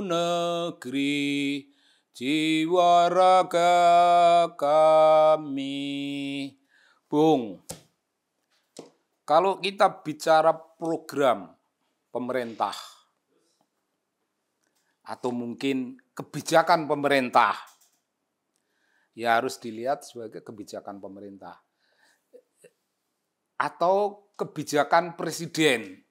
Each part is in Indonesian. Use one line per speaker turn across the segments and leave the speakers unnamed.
negeri, jiwa raga kami. Bung, kalau kita bicara program pemerintah, atau mungkin kebijakan pemerintah, ya harus dilihat sebagai kebijakan pemerintah. Atau kebijakan presiden,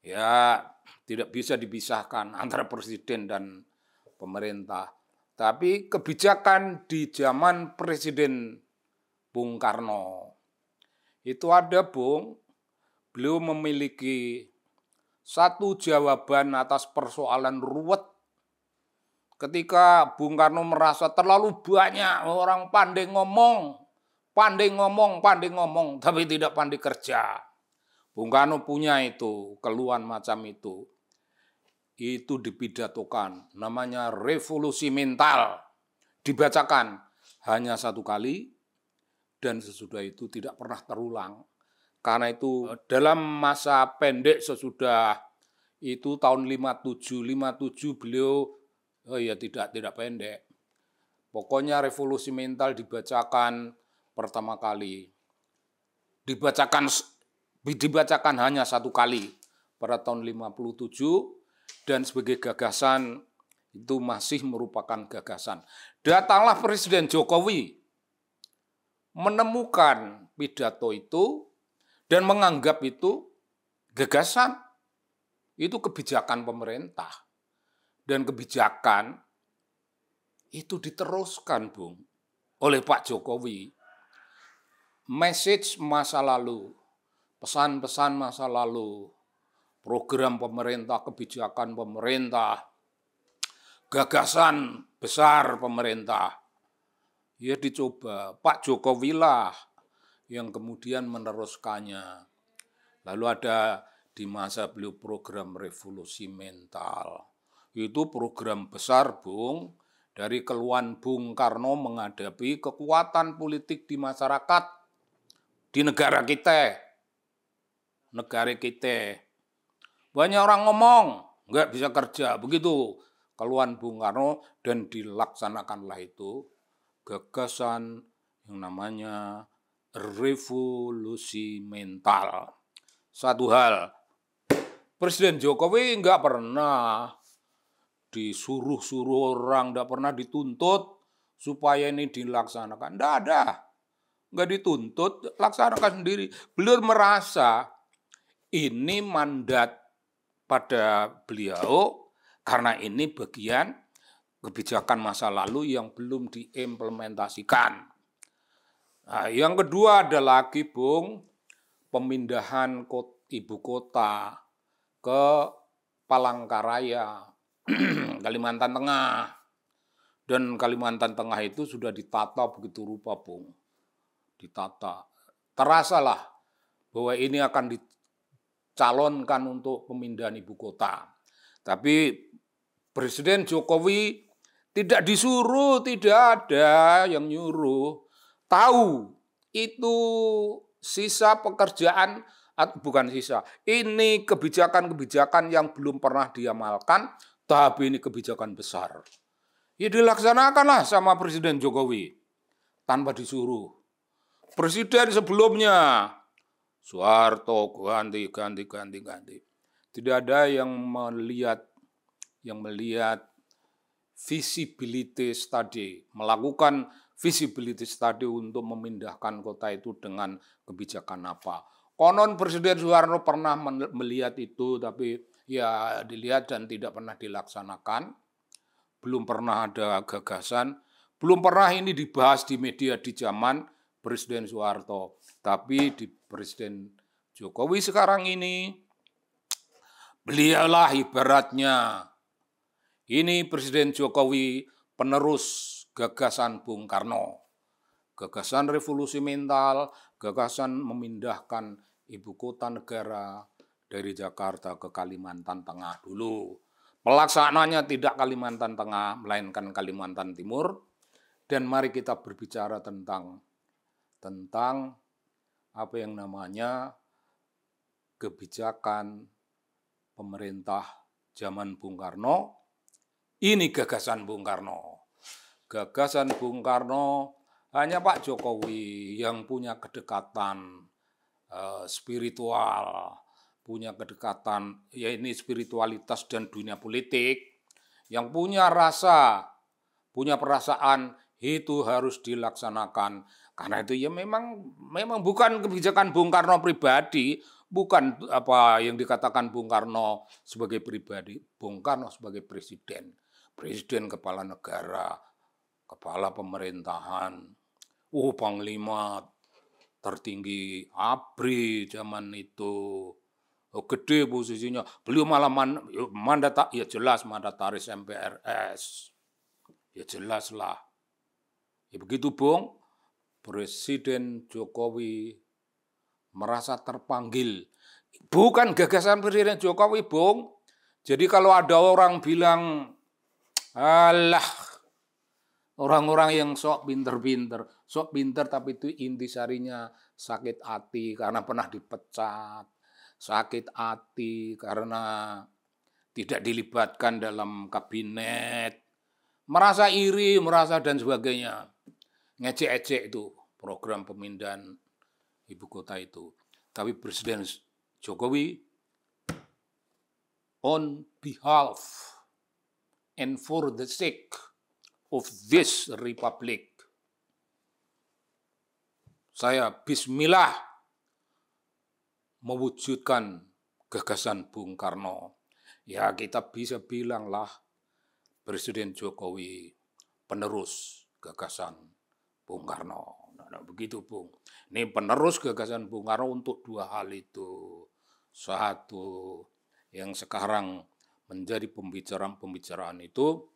ya tidak bisa dipisahkan antara presiden dan pemerintah. Tapi kebijakan di zaman Presiden Bung Karno, itu ada, Bung, beliau memiliki satu jawaban atas persoalan ruwet. Ketika Bung Karno merasa terlalu banyak orang pandai ngomong, tapi tidak pandai kerja. Bung Karno punya itu, keluhan macam itu. Itu dipidatokan, namanya revolusi mental. Dibacakan hanya satu kali, dan sesudah itu tidak pernah terulang. Karena itu dalam masa pendek sesudah itu tahun 57 beliau tidak pendek. Pokoknya revolusi mental dibacakan pertama kali. Dibacakan hanya satu kali pada tahun 57 dan sebagai gagasan itu masih merupakan gagasan. Datanglah Presiden Jokowi menemukan pidato itu dan menganggap itu gagasan. Itu kebijakan pemerintah. Dan kebijakan itu diteruskan, Bung, oleh Pak Jokowi. Message masa lalu, pesan-pesan masa lalu, program pemerintah, kebijakan pemerintah, gagasan besar pemerintah, ya dicoba. Pak Jokowi lah yang kemudian meneruskannya. Lalu ada di masa beliau program revolusi mental. Itu program besar, Bung, dari keluhan Bung Karno menghadapi kekuatan politik di masyarakat, di negara kita. Banyak orang ngomong, nggak bisa kerja, begitu keluhan Bung Karno, dan dilaksanakanlah itu gagasan yang namanya revolusi mental. Satu hal, Presiden Jokowi nggak pernah disuruh-suruh orang, nggak pernah dituntut supaya ini dilaksanakan. Nggak dituntut, laksanakan sendiri. Beliau merasa ini mandat pada beliau karena ini bagian kebijakan masa lalu yang belum diimplementasikan. Nah, yang kedua ada lagi, Bung, pemindahan ibu kota ke Palangkaraya, Kalimantan Tengah. Dan Kalimantan Tengah itu sudah ditata begitu rupa, Bung. Ditata. Terasalah bahwa ini akan dicalonkan untuk pemindahan ibu kota. Tapi Presiden Jokowi tidak disuruh, tidak ada yang nyuruh. Tahu itu sisa pekerjaan, bukan sisa, ini kebijakan-kebijakan yang belum pernah diamalkan, tapi ini kebijakan besar. Ya dilaksanakanlah sama Presiden Jokowi, tanpa disuruh. Presiden sebelumnya, Soeharto ganti. Tidak ada yang melihat visibility study, melakukan visibility study untuk memindahkan kota itu dengan kebijakan apa. Konon Presiden Soeharto pernah melihat itu, tapi ya dilihat dan tidak pernah dilaksanakan. Belum pernah ada gagasan, belum pernah ini dibahas di media di zaman Presiden Soeharto. Tapi di Presiden Jokowi sekarang ini, beliaulah ibaratnya, ini Presiden Jokowi penerus gagasan Bung Karno. Gagasan revolusi mental, gagasan memindahkan ibu kota negara dari Jakarta ke Kalimantan Tengah dulu. Pelaksananya tidak Kalimantan Tengah, melainkan Kalimantan Timur. Dan mari kita berbicara tentang apa yang namanya kebijakan pemerintah zaman Bung Karno Ini gagasan Bung Karno. Gagasan Bung Karno hanya Pak Jokowi yang punya kedekatan spiritual, punya kedekatan, ya ini spiritualitas dan dunia politik, yang punya rasa, punya perasaan, itu harus dilaksanakan. Karena itu ya memang bukan kebijakan Bung Karno pribadi, bukan apa yang dikatakan Bung Karno sebagai pribadi, Bung Karno sebagai presiden, kepala negara, kepala pemerintahan, panglima tertinggi ABRI zaman itu. Gede posisinya. Beliau malah ya jelas mandataris MPRS. Ya jelas lah. Ya begitu Bung, Presiden Jokowi merasa terpanggil. Bukan gagasan Presiden Jokowi, Bung. Jadi kalau ada orang bilang, alah, orang-orang yang sok pinter tapi itu intisarinya sakit hati karena pernah dipecat, sakit hati karena tidak dilibatkan dalam kabinet, merasa iri, merasa dan sebagainya. Ngecek-ecek itu program pemindahan ibu kota itu. Tapi Presiden Jokowi on behalf and for the sake of this republic, saya bismillah mewujudkan gagasan Bung Karno. Ya kita bisa bilanglah Presiden Jokowi penerus gagasan Bung Karno. Nah, begitu Bung. Ini penerus gagasan Bung Karno untuk dua hal itu. Satu, yang sekarang menjadi pembicaraan itu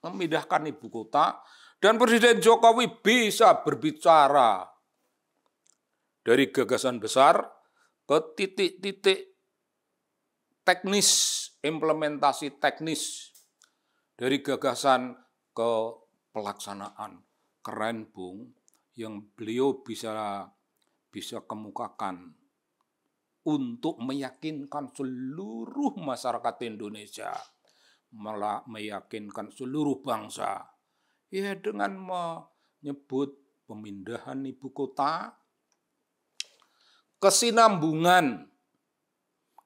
memindahkan ibu kota, dan Presiden Jokowi bisa berbicara dari gagasan besar ke titik-titik teknis, implementasi teknis dari gagasan ke pelaksanaan. Keren Bung, yang beliau bisa kemukakan untuk meyakinkan seluruh masyarakat Indonesia, malah meyakinkan seluruh bangsa, ya dengan menyebut pemindahan ibu kota, kesinambungan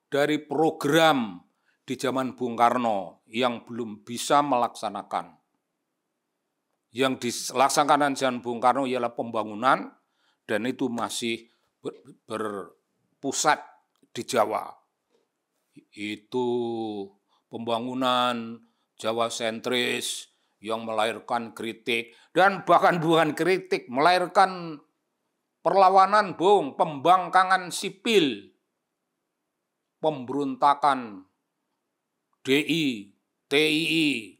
dari program di zaman Bung Karno yang belum bisa melaksanakan. Yang dilaksanakan zaman Bung Karno ialah pembangunan, dan itu masih berpusat di Jawa. Itu pembangunan Jawa sentris yang melahirkan kritik, dan bahkan bukan kritik, melahirkan perlawanan Bung, pembangkangan sipil, pemberontakan DI, TII,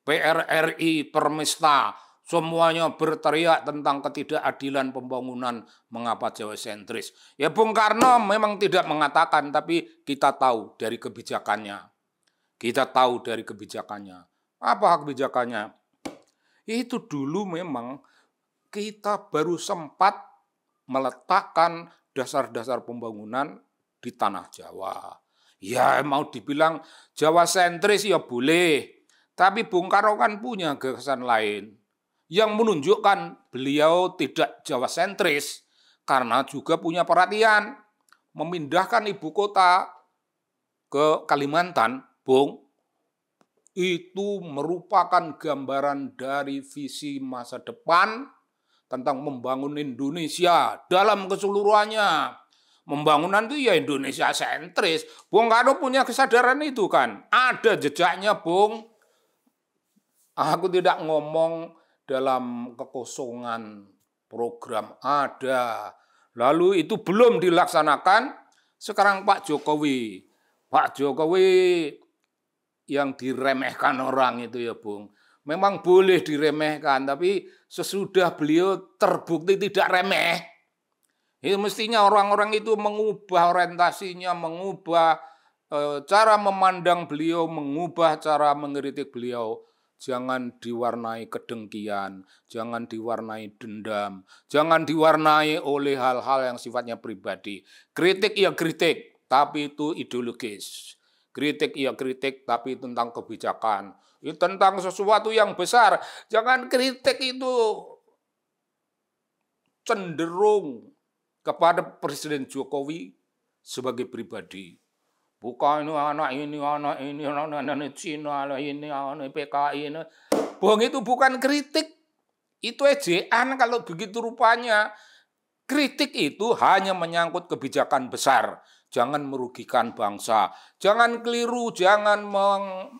PRRI, Permesta, semuanya berteriak tentang ketidakadilan pembangunan, mengapa Jawa sentris. Ya Bung Karno memang tidak mengatakan, tapi kita tahu dari kebijakannya. Apa kebijakannya? Itu dulu memang kita baru sempat meletakkan dasar-dasar pembangunan di tanah Jawa. Ya mau dibilang Jawa sentris ya boleh. Tapi Bung Karno kan punya gagasan lain yang menunjukkan beliau tidak Jawa sentris, karena juga punya perhatian memindahkan ibu kota ke Kalimantan, Bung. Itu merupakan gambaran dari visi masa depan tentang membangun Indonesia dalam keseluruhannya. Pembangunan itu ya Indonesia sentris. Bung Karno punya kesadaran itu kan. Ada jejaknya, Bung. Aku tidak ngomong dalam kekosongan program, ada. Lalu itu belum dilaksanakan, sekarang Pak Jokowi yang diremehkan orang itu ya Bung. Memang boleh diremehkan, tapi sesudah beliau terbukti tidak remeh, itu mestinya orang-orang itu mengubah orientasinya, mengubah cara memandang beliau, mengubah cara mengkritik beliau. Jangan diwarnai kedengkian, jangan diwarnai dendam, jangan diwarnai oleh hal-hal yang sifatnya pribadi. Kritik ya kritik, tapi itu ideologis. Kritik ya kritik, tapi tentang kebijakan. Itu tentang sesuatu yang besar. Jangan kritik itu cenderung kepada Presiden Jokowi sebagai pribadi. Bukan anak ini, anak Cina, ini, anak PKI. Ini. Bohong itu bukan kritik. Itu ejaan kalau begitu rupanya. Kritik itu hanya menyangkut kebijakan besar. Jangan merugikan bangsa. Jangan keliru, jangan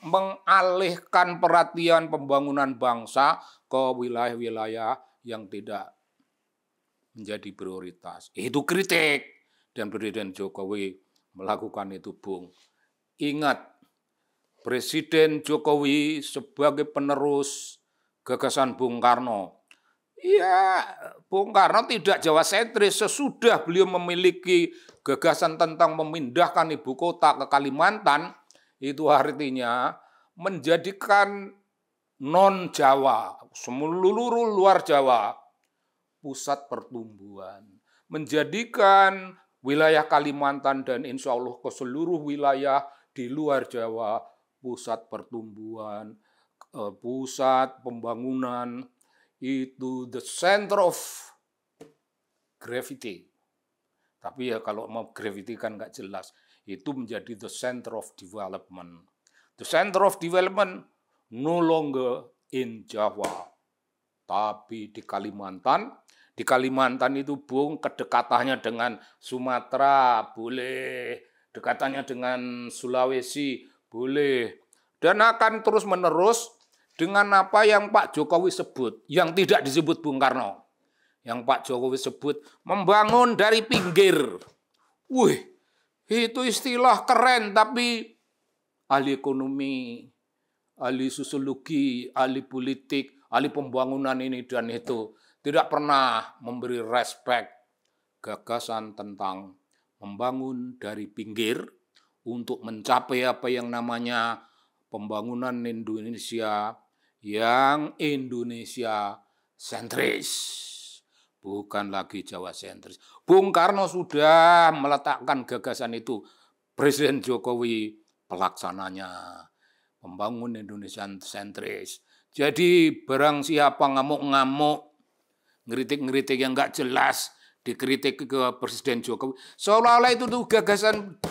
mengalihkan perhatian pembangunan bangsa ke wilayah-wilayah yang tidak menjadi prioritas. Itu kritik. Dan Presiden Jokowi melakukan itu, Bung. Ingat, Presiden Jokowi sebagai penerus gagasan Bung Karno. Ya, Bung Karno tidak Jawa sentris. Sesudah beliau memiliki gagasan tentang memindahkan ibu kota ke Kalimantan, itu artinya menjadikan non-Jawa, seluruh luar Jawa, pusat pertumbuhan. Menjadikan wilayah Kalimantan dan insya Allah ke seluruh wilayah di luar Jawa, pusat pertumbuhan, pusat pembangunan, itu the center of gravity. Tapi ya kalau mau gravity kan nggak jelas. Itu menjadi the center of development. The center of development no longer in Jawa, tapi di Kalimantan. Di Kalimantan itu, Bung, kedekatannya dengan Sumatera, boleh. Dekatannya dengan Sulawesi, boleh. Dan akan terus-menerus dengan apa yang Pak Jokowi sebut, yang tidak disebut Bung Karno. Yang Pak Jokowi sebut, membangun dari pinggir. Wih, itu istilah keren, tapi ahli ekonomi, ahli sosiologi, ahli politik, ahli pembangunan ini dan itu tidak pernah memberi respek gagasan tentang membangun dari pinggir untuk mencapai apa yang namanya pembangunan Indonesia yang Indonesia sentris, bukan lagi Jawa sentris. Bung Karno sudah meletakkan gagasan itu, Presiden Jokowi pelaksananya, membangun Indonesia sentris. Jadi barang siapa ngamuk-ngamuk, ngeritik-ngeritik yang nggak jelas, dikritik ke Presiden Jokowi, seolah-olah itu tuh gagasan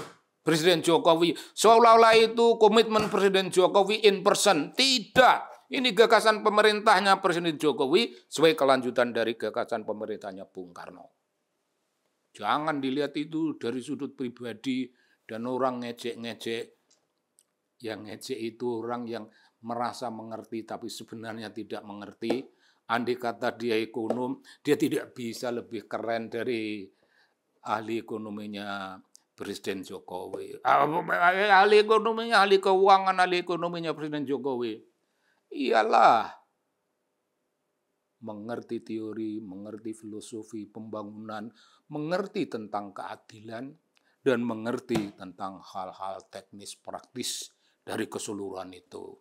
Presiden Jokowi, seolah-olah itu komitmen Presiden Jokowi in person. Tidak, ini gagasan pemerintahnya Presiden Jokowi sebagai kelanjutan dari gagasan pemerintahnya Bung Karno. Jangan dilihat itu dari sudut pribadi dan orang ngejek-ngejek. Yang ngejek itu orang yang merasa mengerti tapi sebenarnya tidak mengerti. Andai kata dia ekonom, dia tidak bisa lebih keren dari ahli ekonominya Presiden Jokowi. Ahli ekonominya, ahli keuangan, ahli ekonominya Presiden Jokowi. Iyalah, mengerti teori, mengerti filosofi pembangunan, mengerti tentang keadilan, dan mengerti tentang hal-hal teknis praktis dari keseluruhan itu.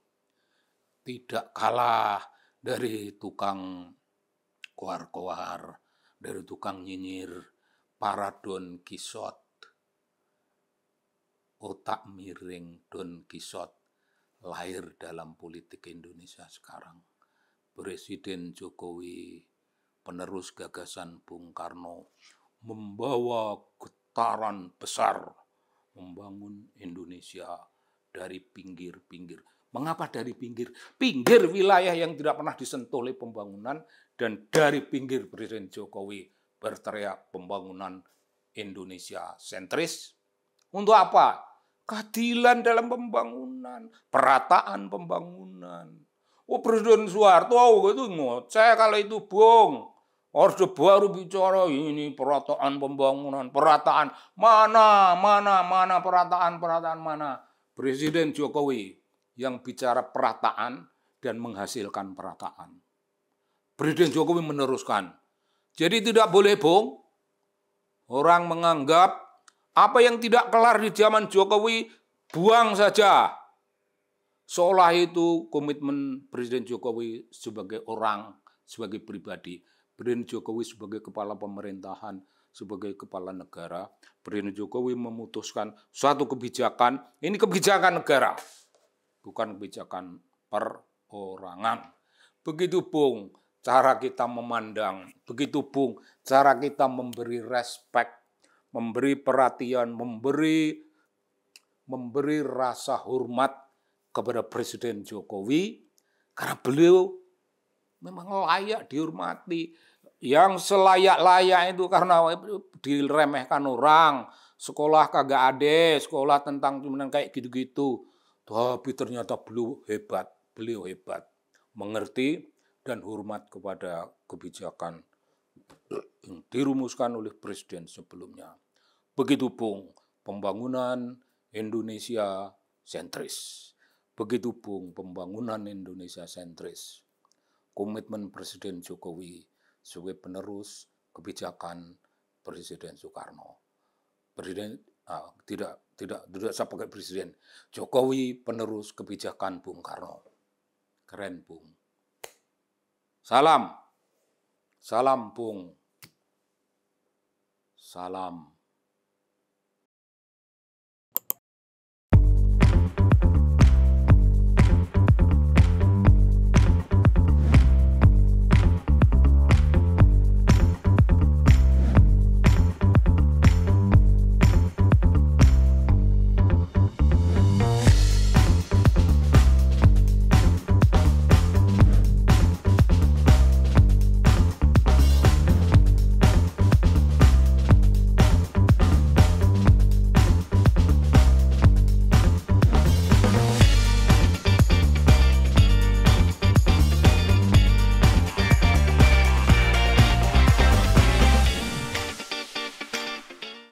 Tidak kalah dari tukang koar-koar, dari tukang nyinyir, para Don Quixote, otak miring Don Quixote lahir dalam politik Indonesia sekarang. Presiden Jokowi, penerus gagasan Bung Karno, membawa getaran besar membangun Indonesia dari pinggir-pinggir. Mengapa dari pinggir? Pinggir wilayah yang tidak pernah disentuh oleh pembangunan, dan dari pinggir Presiden Jokowi berteriak pembangunan Indonesia sentris. Untuk apa? Keadilan dalam pembangunan, perataan pembangunan. Oh, Presiden Soeharto itu ngoceh kalau itu, Bung. Orde Baru bicara ini perataan pembangunan, perataan mana perataan mana. Presiden Jokowi yang bicara perataan dan menghasilkan perataan. Presiden Jokowi meneruskan. Jadi tidak boleh, Bung, orang menganggap apa yang tidak kelar di zaman Jokowi buang saja. Seolah itu komitmen Presiden Jokowi sebagai orang, sebagai pribadi. Presiden Jokowi sebagai kepala pemerintahan sebagai kepala negara, Presiden Jokowi memutuskan suatu kebijakan, ini kebijakan negara, bukan kebijakan perorangan. Begitu Bung, cara kita memandang, begitu Bung, cara kita memberi respect, memberi perhatian, memberi rasa hormat kepada Presiden Jokowi, karena beliau memang layak dihormati. Yang selayak-layak itu karena diremehkan orang, sekolah kagak ada, sekolah tentang cuman kayak gitu-gitu. Tapi ternyata beliau hebat, mengerti dan hormat kepada kebijakan yang dirumuskan oleh presiden sebelumnya. Begitu Bung, pembangunan Indonesia sentris. Begitu Bung, pembangunan Indonesia sentris. Komitmen Presiden Jokowi sebagai penerus kebijakan Presiden Soekarno. Tidak saya pakai Presiden. Jokowi penerus kebijakan Bung Karno. Keren Bung. Salam Bung. Salam.